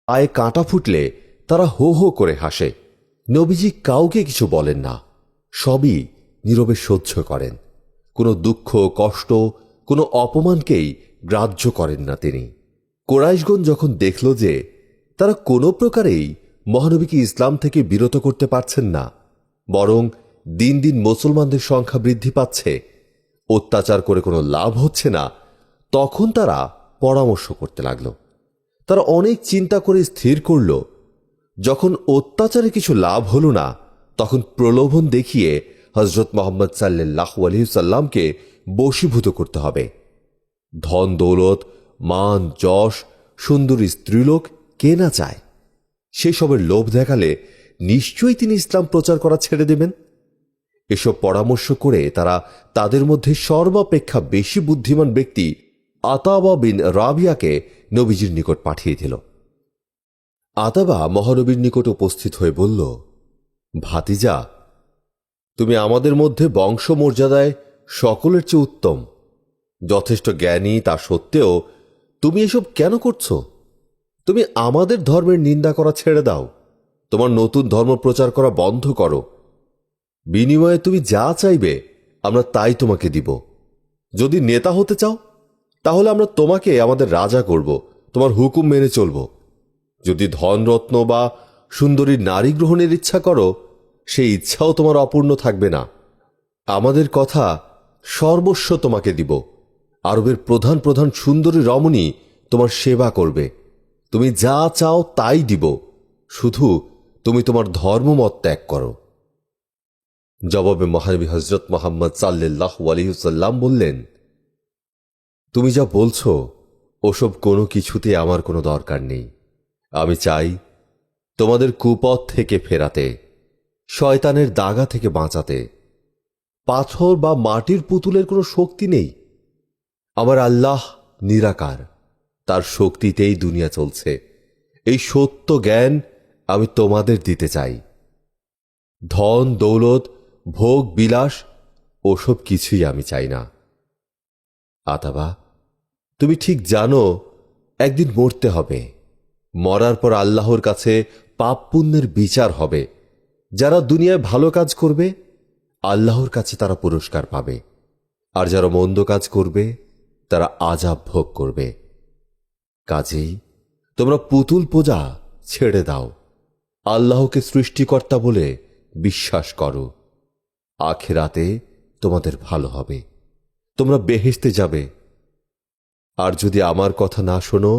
পায়ে কাঁটা ফুটলে তারা হো হো করে হাসে। নবীজি কাউকে কিছু বলেন না, সবই নীরবে সহ্য করেন। কোনো দুঃখ কষ্ট, কোনো অপমানকেই গ্রাহ্য করেন না তিনি। কোরাইশগণ যখন দেখল যে তারা কোনো প্রকারেই মহানবীকে ইসলাম থেকে বিরত করতে পারছেন না, বরং দিন দিন মুসলমানদের সংখ্যা বৃদ্ধি পাচ্ছে, অত্যাচার করে কোনো লাভ হচ্ছে না, তখন তারা পরামর্শ করতে লাগল। তারা অনেক চিন্তা করে স্থির করল, যখন অত্যাচারে কিছু লাভ হল না, তখন প্রলোভন দেখিয়ে হযরত মুহাম্মদ সাল্লাল্লাহু আলাইহি সাল্লামকে বশীভূত করতে হবে। ধন দৌলত, মান যশ, সুন্দরী স্ত্রীলোক কে না চায়? সেসবের লোভ দেখালে নিশ্চয়ই তিনি ইসলাম প্রচার করা ছেড়ে দেবেন। এসব পরামর্শ করে তারা তাদের মধ্যে সর্বাপেক্ষা বেশি বুদ্ধিমান ব্যক্তি আতাবা বিন রাবিয়াকে নবীজির নিকট পাঠিয়ে দিল। আতাবা মহানবীর নিকট উপস্থিত হয়ে বলল, ভাতিজা, তুমি আমাদের মধ্যে বংশমর্যাদায় সকলের চেয়ে উত্তম, যথেষ্ট জ্ঞানী, তা সত্ত্বেও তুমি এসব কেন করছো? তুমি আমাদের ধর্মের নিন্দা করা ছেড়ে দাও, তোমার নতুন ধর্ম প্রচার করা বন্ধ করো। বিনিময়ে তুমি যা চাইবে আমরা তাই তোমাকে দিব। যদি নেতা হতে চাও তাহলে আমরা তোমাকে আমাদের রাজা করব, তোমার হুকুম মেনে চলব। যদি ধনরত্ন বা সুন্দরী নারী গ্রহণের ইচ্ছা করো, সেই ইচ্ছাও তোমার অপূর্ণ থাকবে না। আমাদের কথা সর্বস্ব তোমাকে দিব। আরবের প্রধান প্রধান সুন্দরী রমণী তোমার সেবা করবে। তুমি যা চাও তাই দিব, শুধু তুমি তোমার ধর্মমত ত্যাগ করো। জবাবে মহানবী হযরত মুহাম্মদ সাল্লাল্লাহু আলাইহি ওয়াসাল্লাম বললেন, তুমি যা বলছো ওসব কোনো কিছুতে আমার কোনো দরকার নেই। আমি চাই তোমাদের কুপথ থেকে ফেরাতে, শয়তানের দাগা থেকে বাঁচাতে। পাথর বা মাটির পুতুলের কোনো শক্তি নেই। আমার আল্লাহ নিরাকার, তার শক্তিতেই দুনিয়া চলছে। এই সত্য জ্ঞান আমি তোমাদের দিতে চাই। ধন দৌলত, ভোগ বিলাস ওসব কিছুই আমি চাই না। আতাবা, তুমি ঠিক জানো একদিন মরতে হবে। মরার পর আল্লাহর কাছে পাপ পুণ্যের বিচার হবে। যারা দুনিয়ায় ভালো কাজ করবে আল্লাহর কাছে তারা পুরস্কার পাবে, আর যারা মন্দ কাজ করবে তারা আযাব ভোগ করবে। কাজেই তোমরা পুতুল পূজা ছেড়ে দাও, আল্লাহকে সৃষ্টিকর্তা বলে বিশ্বাস করো। আখিরাতে তোমাদের ভালো হবে, তোমরা বেহেশতে যাবে। আর যদি আমার কথা না শোনো,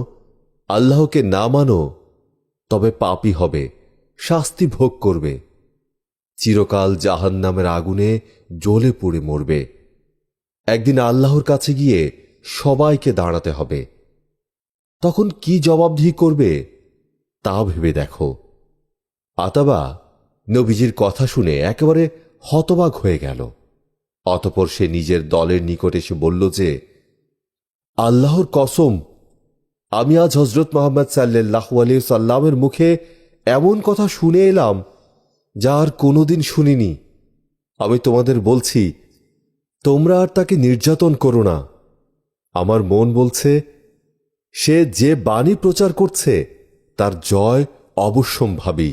আল্লাহকে না মানো, তবে পাপী হবে, শাস্তি ভোগ করবে, চিরকাল জাহান্নামের আগুনে জ্বলে পুড়ে মরবে। একদিন আল্লাহর কাছে গিয়ে সবাইকে দাঁড়াতে হবে। তখন কি জবাবদিহি করবে তা ভেবে দেখো। আতাবা নবীজির কথা শুনে একেবারে হতবাক হয়ে গেল। অতঃপর সে নিজের দলের নিকট এসে বলল যে, আল্লাহর কসম, আমি আজ হযরত মুহাম্মদ সাল্লাল্লাহু আলাইহি সাল্লামের মুখে এমন কথা শুনে এলাম যা আর কোনোদিন শুনিনি। আমি তোমাদের বলছি, তোমরা আর তাকে নির্যাতন করো না। আমার মন বলছে, সে যে বাণী প্রচার করছে তার জয় অবশ্যম্ভাবী।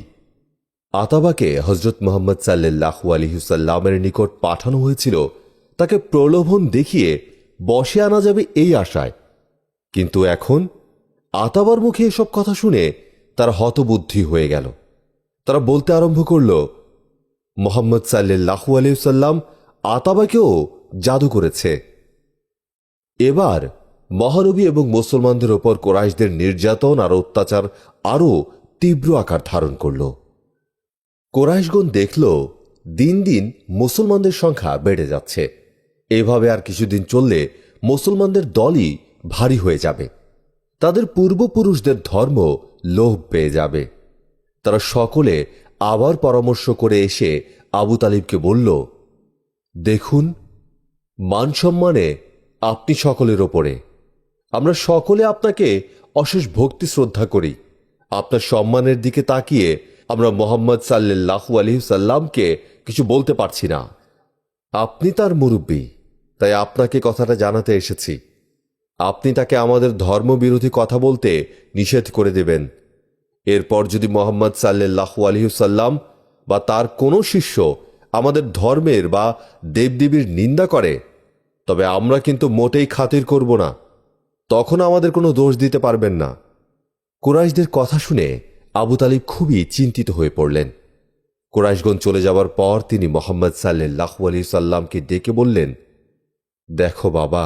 আতাবাকে হযরত মুহাম্মদ সাল্লাল্লাহু আলাইহি সাল্লামের নিকট পাঠানো হয়েছিল তাকে প্রলোভন দেখিয়ে বশে আনা যাবে এই আশায়। কিন্তু এখন আতাবার মুখে এসব কথা শুনে তারা হতবুদ্ধি হয়ে গেল। তারা বলতে আরম্ভ করল, মুহাম্মদ সাল্লাল্লাহু আলাইহি সাল্লাম আতাবাকেও জাদু করেছে। এবার মহানবী এবং মুসলমানদের ওপর কুরাইশদের নির্যাতন আর অত্যাচার আরও তীব্র আকার ধারণ করল। কুরাইশগণ দেখল দিন দিন মুসলমানদের সংখ্যা বেড়ে যাচ্ছে। এভাবে আর কিছুদিন চললে মুসলমানদের দলই ভারী হয়ে যাবে। তাদের পূর্বপুরুষদের ধর্ম লোভ পেয়ে যাবে। তারা সকলে আবার পরামর্শ করে এসে আবু তালিবকে বলল, দেখুন, মান সম্মানে আপনি সকলের ওপরে। আমরা সকলে আপনাকে অশেষ ভক্তি শ্রদ্ধা করি। আপনার সম্মানের দিকে তাকিয়ে আমরা মুহাম্মদ সাল্লাল্লাহু আলাইহি সাল্লামকে কিছু বলতে পারছি না। আপনি তার মুরব্বী, তাই আপনাকে কথাটা জানাতে এসেছি। আপনি তাকে আমাদের ধর্মবিরোধী কথা বলতে নিষেধ করে দেবেন এরপর যদি মোহাম্মদ সাল্লাল্লাহু আলাইহি ওয়াসাল্লাম বা তার কোনো শিষ্য আমাদের ধর্মের বা দেবদেবীর নিন্দা করে, তবে আমরা কিন্তু মোটেই খাতির করব না, তখন আমাদের কোনো দোষ দিতে পারবেন না। কুরাইশদের কথা শুনে আবু তালিব খুবই চিন্তিত হয়ে পড়লেন। কুরাইশগণ চলে যাওয়ার পর তিনি মোহাম্মদ সাল্লাল্লাহু আলাইহি সাল্লামকে ডেকে বললেন, দেখো বাবা,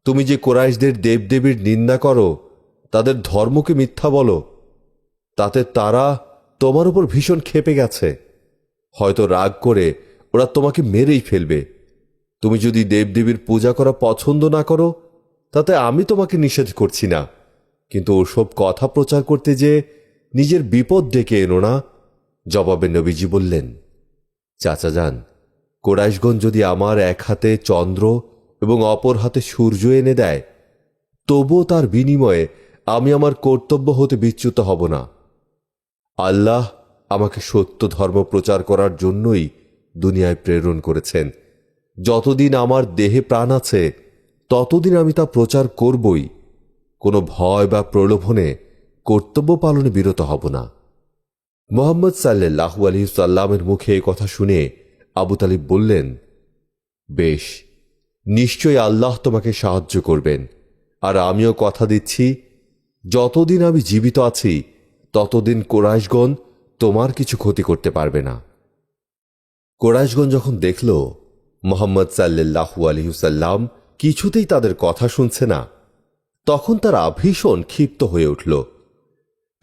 তুমি যে কুরাইশদের দেবদেবীর নিন্দা করো, তাদের ধর্মকে মিথ্যা বলো, তাতে তারা তোমার উপর ভীষণ ক্ষেপে গেছে। হয়তো রাগ করে ওরা তোমাকে মেরেই ফেলবে। তুমি যদি দেবদেবীর পূজা করা পছন্দ না করো, তাতে আমি তোমাকে নিষেধ করছি না, কিন্তু ওসব কথা প্রচার করতে যে নিজের বিপদ ডেকে এনো না। জবাবে নবীজি বললেন, চাচা যান, কুরাইশগণ যদি আমার এক হাতে চন্দ্র এবং অপর হাতে সূর্য এনে দেয়, তবুও তার বিনিময়ে আমি আমার কর্তব্য হতে বিচ্যুত হব না। আল্লাহ আমাকে সত্য ধর্ম প্রচার করার জন্যই দুনিয়ায় প্রেরণ করেছেন। যতদিন আমার দেহে প্রাণ আছে, ততদিন আমি তা প্রচার করবই। কোনো ভয় বা প্রলোভনে কর্তব্য পালনে বিরত হব না। মোহাম্মদ সাল্লাল্লাহু আলাইহি সাল্লামের মুখে এই কথা শুনে আবু তালিব বললেন, বেশ, নিশ্চয়ই আল্লাহ তোমাকে সাহায্য করবেন, আর আমিও কথা দিচ্ছি, যতদিন আমি জীবিত আছি ততদিন কুরাইশগণ তোমার কিছু ক্ষতি করতে পারবে না। কুরাইশগণ যখন দেখল মোহাম্মদ সাল্লাল্লাহু আলাইহি সাল্লাম কিছুতেই তাদের কথা শুনছে না, তখন তারা ভীষণ ক্ষিপ্ত হয়ে উঠল।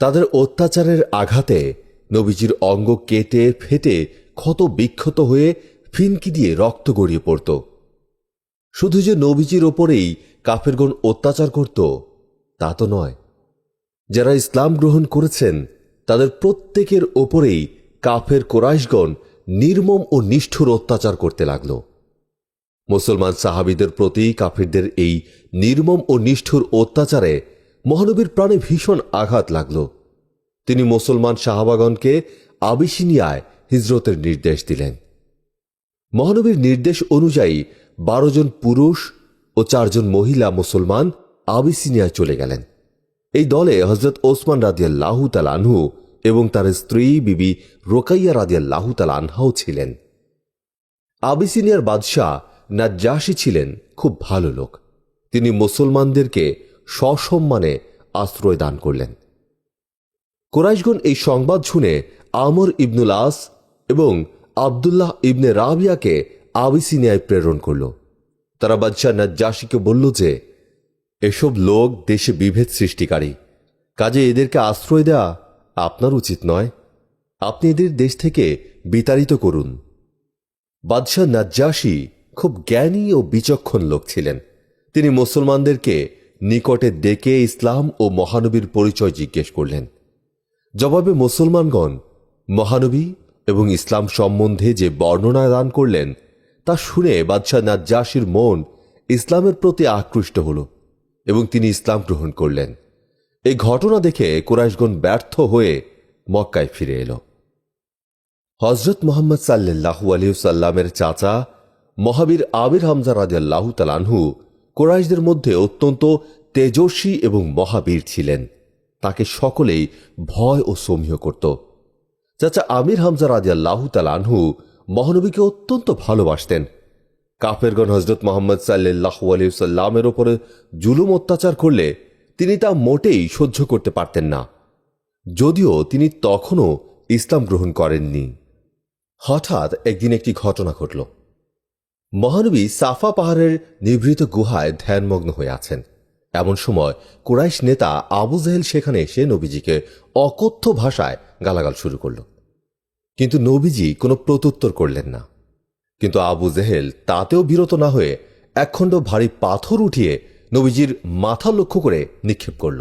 তাদের অত্যাচারের আঘাতে নবীজির অঙ্গ কেটে ফেটে ক্ষত বিক্ষত হয়ে ফিনকি দিয়ে রক্ত গড়িয়ে পড়ত। শুধু যে নবীজির ওপরেই কাফেরগণ অত্যাচার করত তা তো নয়, যারা ইসলাম গ্রহণ করেছেন তাদের প্রত্যেকের ওপরেই কাফের কুরাইশগণ নির্মম ও নিষ্ঠুর অত্যাচার করতে লাগল। মুসলমান সাহাবীদের প্রতি কাফেরদের এই নির্মম ও নিষ্ঠুর অত্যাচারে মহানবীর প্রাণে ভীষণ আঘাত লাগল। তিনি মুসলমান সাহাবাগণকে আবিসিনিয়ায় হিজরতের নির্দেশ দিলেন। মহানবীর নির্দেশ অনুযায়ী 12 জন পুরুষ ও 4 জন মহিলা মুসলমান আবিসিনিয়ায় চলে গেলেন। এই দলে হযরত ওসমান রাদিয়াল্লাহু তাআলা আনহু এবং তার স্ত্রী বিবি রোকাইয়া রাদিয়াল্লাহু তাআলা আনহাও ছিলেন। আবিসিনিয়ার বাদশাহ নাজ্জাশী ছিলেন খুব ভালো লোক। তিনি মুসলমানদেরকে সসম্মানে আশ্রয় দান করলেন। কুরাইশগণ এই সংবাদ শুনে আমর ইবনুল আস এবং আবদুল্লাহ ইবনে রাবিয়াকে আবিসিনিয়ায় প্রেরণ করল। তারা বাদশাহ নাজ্জাশীকে বলল যে, এসব লোক দেশে বিভেদ সৃষ্টিকারী, কাজে এদেরকে আশ্রয় দেওয়া আপনার উচিত নয়। আপনি এদের দেশ থেকে বিতাড়িত করুন। বাদশাহ নাজ্জাশী খুব জ্ঞানী ও বিচক্ষণ লোক ছিলেন। তিনি মুসলমানদেরকে নিকটে ডেকে ইসলাম ও মহানবীর পরিচয় জিজ্ঞেস করলেন। জবাবে মুসলমানগণ মহানবী এবং ইসলাম সম্বন্ধে যে বর্ণনা দান করলেন তা শুনে বাদশাহ নাজ্জাশীর মন ইসলামের প্রতি আকৃষ্ট হল এবং তিনি ইসলাম গ্রহণ করলেন। এই ঘটনা দেখে কুরাইশগণ ব্যর্থ হয়ে মক্কায় ফিরে এল। হযরত মুহাম্মদ সাল্লাল্লাহু আলাইহি সাল্লামের চাচা মহাবীর আমির হামজা রাদিয়াল্লাহু তাআলা আনহু কুরাইশদের মধ্যে অত্যন্ত তেজস্বী এবং মহাবীর ছিলেন। তাকে সকলেই ভয় ও সমীহ করত। চাচা আমির হামজা রাদিয়াল্লাহু তাআলা আনহু মহানবীকে অত্যন্ত ভালোবাসতেন। কাফেরগণ হযরত মুহাম্মদ সাল্লাল্লাহু আলাইহি সাল্লামের উপরে জুলুম অত্যাচার করলে তিনি তা মোটেই সহ্য করতে পারতেন না, যদিও তিনি তখনও ইসলাম গ্রহণ করেননি। হঠাৎ একদিন একটি ঘটনা ঘটল। মহানবী সাফা পাহাড়ের নিভৃত গুহায় ধ্যানমগ্ন হয়ে আছেন। এমন সময় কুরাইশ নেতা আবু জেহেল সেখানে এসে নবীজিকে অকথ্য ভাষায় গালাগাল শুরু করল, কিন্তু নবীজি কোনো প্রত্যুত্তর করলেন না। কিন্তু আবু জেহেল তাতেও বিরত না হয়ে একখণ্ড ভারী পাথর উঠিয়ে নবীজির মাথা লক্ষ্য করে নিক্ষেপ করল।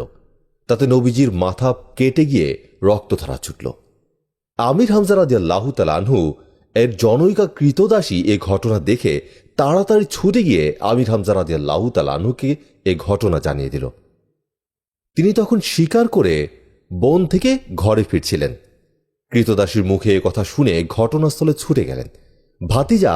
তাতে নবীজির মাথা কেটে গিয়ে রক্তধারা ছুটল। আমির হামজা রাদিয়াল্লাহু তাআলা আনহু এর জনৈকা কৃতদাসী এ ঘটনা দেখে তাড়াতাড়ি ছুটে গিয়ে আমির হামজা রাদিয়াল্লাহু তাআলা আনহুকে এ ঘটনা জানিয়ে দিল। তিনি তখন শিকার করে বন থেকে ঘরে ফিরছিলেন। কৃতদাসীর মুখে এ কথা শুনে ঘটনাস্থলে ছুটে গেলেন। ভাতিজা